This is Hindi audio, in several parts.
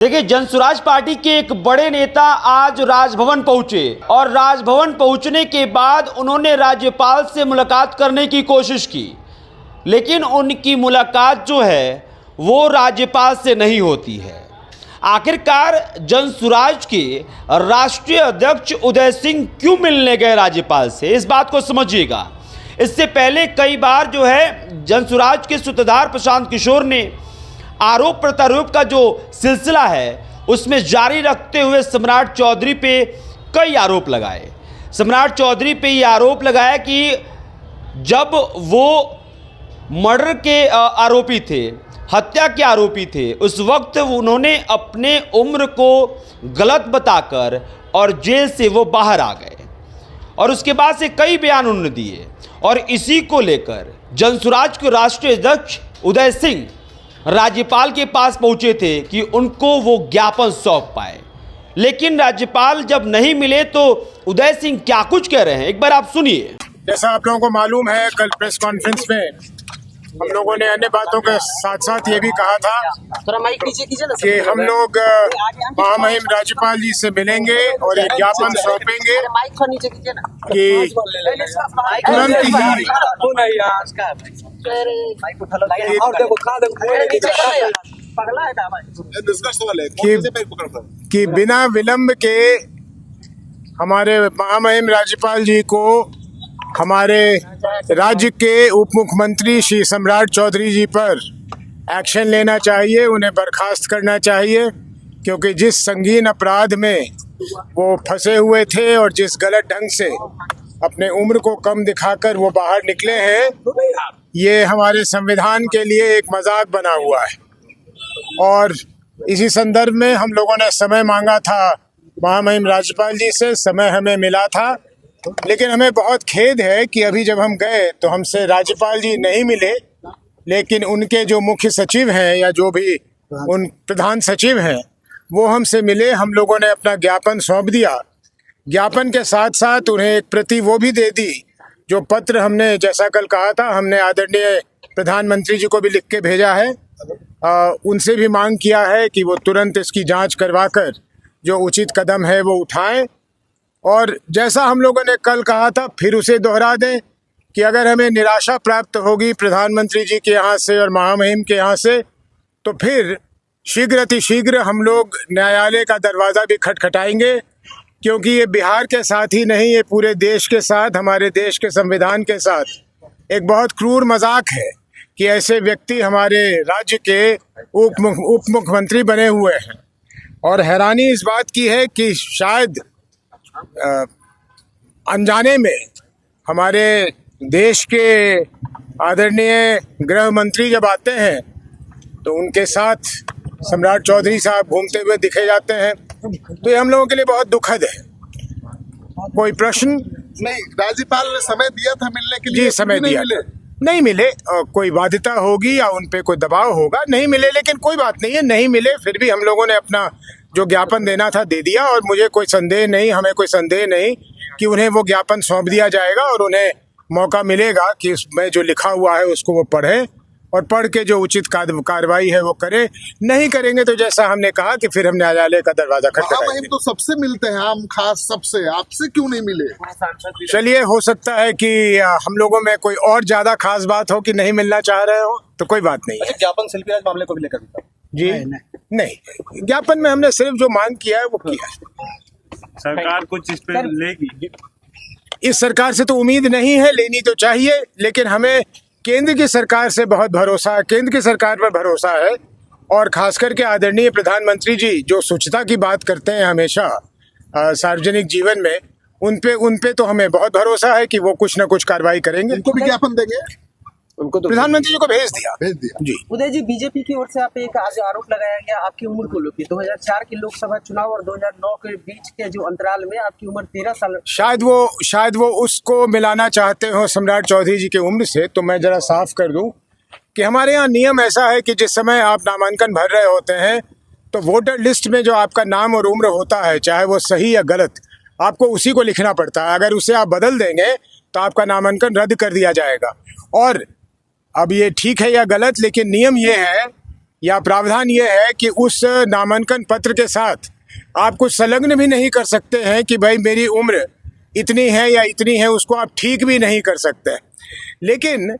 देखिए, जनसुराज पार्टी के एक बड़े नेता आज राजभवन पहुंचे और राजभवन पहुंचने के बाद उन्होंने राज्यपाल से मुलाकात करने की कोशिश की, लेकिन उनकी मुलाकात जो है वो राज्यपाल से नहीं होती है। आखिरकार जनसुराज के राष्ट्रीय अध्यक्ष उदय सिंह क्यों मिलने गए राज्यपाल से, इस बात को समझिएगा। इससे पहले कई बार जो है जनसुराज के सूत्रधार प्रशांत किशोर ने आरोप प्रत्यारोप का जो सिलसिला है उसमें जारी रखते हुए सम्राट चौधरी पे कई आरोप लगाए। सम्राट चौधरी पे ये आरोप लगाया कि जब वो मर्डर के आरोपी थे, हत्या के आरोपी थे, उस वक्त उन्होंने अपने उम्र को गलत बताकर और जेल से वो बाहर आ गए और उसके बाद से कई बयान उन्होंने दिए और इसी को लेकर जनसुराज के राष्ट्रीय अध्यक्ष उदय सिंह राज्यपाल के पास पहुंचे थे कि उनको वो ज्ञापन सौंप पाए। लेकिन राज्यपाल जब नहीं मिले तो उदय सिंह क्या कुछ कह रहे हैं, एक बार आप सुनिए। जैसा आप लोगों को मालूम है, कल प्रेस कॉन्फ्रेंस में हम लोगों ने अन्य बातों के साथ साथ ये भी कहा था कि हम लोग महामहिम राज्यपाल जी से मिलेंगे और एक ज्ञापन सौंपेंगे कि तुरंत ही कि बिना विलंब के हमारे महामहिम राज्यपाल जी को हमारे राज्य के उप मुख्यमंत्री श्री सम्राट चौधरी जी पर एक्शन लेना चाहिए, उन्हें बर्खास्त करना चाहिए, क्योंकि जिस संगीन अपराध में वो फंसे हुए थे और जिस गलत ढंग से अपने उम्र को कम दिखाकर वो बाहर निकले हैं, ये हमारे संविधान के लिए एक मजाक बना हुआ है। और इसी संदर्भ में हम लोगों ने समय मांगा था महामहिम राज्यपाल जी से, समय हमें मिला था, लेकिन हमें बहुत खेद है कि अभी जब हम गए तो हमसे राज्यपाल जी नहीं मिले, लेकिन उनके जो मुख्य सचिव हैं या जो भी उन प्रधान सचिव हैं वो हमसे मिले। हम लोगों ने अपना ज्ञापन सौंप दिया। ज्ञापन के साथ साथ उन्हें एक प्रति वो भी दे दी जो पत्र हमने, जैसा कल कहा था, हमने आदरणीय प्रधानमंत्री जी को भी लिख के भेजा है। उनसे भी मांग किया है कि वो तुरंत इसकी जांच करवाकर जो उचित कदम है वो उठाएं। और जैसा हम लोगों ने कल कहा था, फिर उसे दोहरा दें कि अगर हमें निराशा प्राप्त होगी प्रधानमंत्री जी के यहाँ से और महामहिम के यहाँ से, तो फिर शीघ्र अतिशीघ्र हम लोग न्यायालय का दरवाज़ा भी खटखटाएंगे, क्योंकि ये बिहार के साथ ही नहीं, ये पूरे देश के साथ, हमारे देश के संविधान के साथ एक बहुत क्रूर मजाक है कि ऐसे व्यक्ति हमारे राज्य के उप मुख्यमंत्री बने हुए हैं। और हैरानी इस बात की है कि शायद अनजाने में हमारे देश के आदरणीय गृह मंत्री जब आते हैं तो उनके साथ सम्राट चौधरी साहब घूमते हुए दिखे जाते हैं, तो ये हम लोगों के लिए बहुत दुखद है। कोई प्रश्न? नहीं, राज्यपाल ने समय दिया था मिलने के लिए। जी, समय दिया, नहीं मिले। कोई बाध्यता होगी या उन पे कोई दबाव होगा, नहीं मिले, लेकिन कोई बात नहीं है, नहीं मिले फिर भी हम लोगों ने अपना जो ज्ञापन देना था दे दिया। और मुझे कोई संदेह नहीं, हमें कोई संदेह नहीं कि उन्हें वो ज्ञापन सौंप दिया जाएगा और उन्हें मौका मिलेगा कि उसमें जो लिखा हुआ है उसको वो पढ़े और पढ़ के जो उचित कार्रवाई है वो करे। नहीं करेंगे तो जैसा हमने कहा कि फिर हम न्यायालय का दरवाजा खटखटाएंगे। तो सबसे मिलते हैं, हम खास सबसे, आपसे क्यों नहीं मिले? चलिए, हो सकता है कि हम लोगों में कोई और ज्यादा खास बात हो कि नहीं मिलना चाह रहे हो, तो कोई बात नहीं है। ज्ञापन शिल्पीराज मामले को भी लेकर जी नहीं, ज्ञापन में हमने सिर्फ जो मांग किया है वो किया है। सरकार कुछ इस पे लेगी? इस सरकार से तो उम्मीद नहीं है, लेनी तो चाहिए, लेकिन हमें केंद्र की सरकार से बहुत भरोसा है, केंद्र की सरकार पर भरोसा है। और खास करके आदरणीय प्रधानमंत्री जी जो स्वच्छता की बात करते हैं हमेशा सार्वजनिक जीवन में, उन पे तो हमें बहुत भरोसा है कि वो कुछ ना कुछ कार्रवाई करेंगे। उनको भी ज्ञापन देंगे? उनको तो प्रधानमंत्री जी को भेज दिया जी। उदय जी, बीजेपी की ओर से आप एक आज आरोप लगाया गया आपकी उम्र को लेकर। 2004 के लोकसभा चुनाव और 2009 के बीच के जो अंतराल में आपकी उम्र 13 साल। शायद वो उसको मिलाना चाहते हो सम्राट चौधरी जी की उम्र से। तो मैं जरा साफ कर दूं कि हमारे यहाँ नियम ऐसा है कि जिस समय आप नामांकन भर रहे होते हैं तो वोटर लिस्ट में जो आपका नाम और उम्र होता है, चाहे वो सही या गलत, आपको उसी को लिखना पड़ता है। अगर उसे आप बदल देंगे तो आपका नामांकन रद्द कर दिया जाएगा। और अब ये ठीक है या गलत, लेकिन नियम ये है या प्रावधान ये है कि उस नामांकन पत्र के साथ आप कुछ संलग्न भी नहीं कर सकते हैं कि भाई मेरी उम्र इतनी है या इतनी है, उसको आप ठीक भी नहीं कर सकते। लेकिन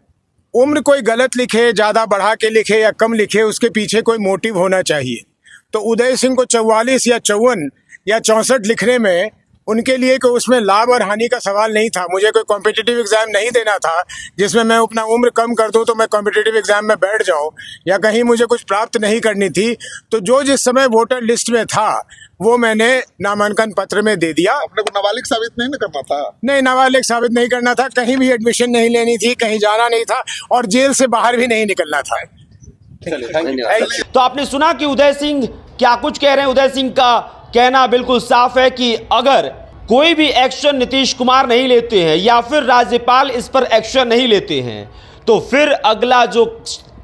उम्र कोई गलत लिखे, ज़्यादा बढ़ा के लिखे या कम लिखे, उसके पीछे कोई मोटिव होना चाहिए। तो उदय सिंह को 44 या 54 या 64 लिखने में उनके लिए कोई उसमें लाभ और हानि का सवाल नहीं था। मुझे कोई कॉम्पिटिटिव एग्जाम नहीं देना था जिसमें मैं अपना उम्र कम कर दूं तो मैं कॉम्पिटिटिव एग्जाम में बैठ जाऊं, या कहीं मुझे कुछ प्राप्त नहीं करनी थी। तो जो जिस समय वोटर लिस्ट में था वो मैंने नामांकन पत्र में दे दिया। अपने को नाबालिग साबित नहीं ना करना था। नहीं, नाबालिग साबित नहीं करना था, कहीं भी एडमिशन नहीं लेनी थी, कहीं जाना नहीं था और जेल से बाहर भी नहीं निकलना था। तो आपने सुना कि उदय सिंह क्या कुछ कह रहे हैं। उदय सिंह का कहना बिल्कुल साफ है कि अगर कोई भी एक्शन नीतीश कुमार नहीं लेते हैं या फिर राज्यपाल इस पर एक्शन नहीं लेते हैं तो फिर अगला जो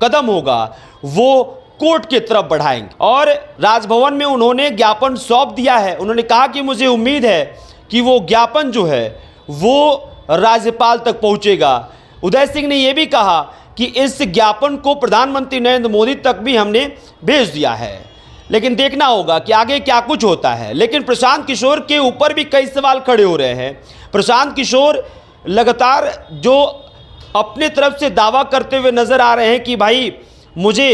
कदम होगा वो कोर्ट की तरफ बढ़ाएंगे। और राजभवन में उन्होंने ज्ञापन सौंप दिया है। उन्होंने कहा कि मुझे उम्मीद है कि वो ज्ञापन जो है वो राज्यपाल तक पहुंचेगा। उदय सिंह ने यह भी कहा कि इस ज्ञापन को प्रधानमंत्री नरेंद्र मोदी तक भी हमने भेज दिया है। लेकिन देखना होगा कि आगे क्या कुछ होता है। लेकिन प्रशांत किशोर के ऊपर भी कई सवाल खड़े हो रहे हैं। प्रशांत किशोर लगातार जो अपने तरफ से दावा करते हुए नजर आ रहे हैं कि भाई मुझे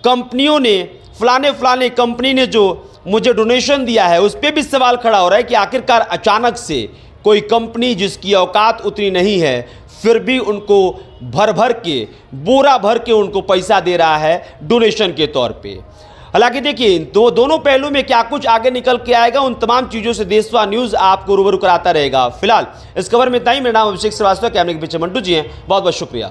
कंपनियों ने फलाने कंपनी ने जो मुझे डोनेशन दिया है उस पर भी सवाल खड़ा हो रहा है कि आखिरकार अचानक से कोई कंपनी जिसकी औकात उतनी नहीं है फिर भी उनको भर के बोरा भर के उनको पैसा दे रहा है डोनेशन के तौर पे। हालांकि देखिए दोनों पहलू में क्या कुछ आगे निकल के आएगा, उन तमाम चीज़ों से देशवा न्यूज़ आपको रूबरू कराता रहेगा। फिलहाल इस खबर में इतना ही। मेरा नाम अभिषेक श्रीवास्तव, कैमरे के पीछे मंटू जी हैं। बहुत बहुत शुक्रिया।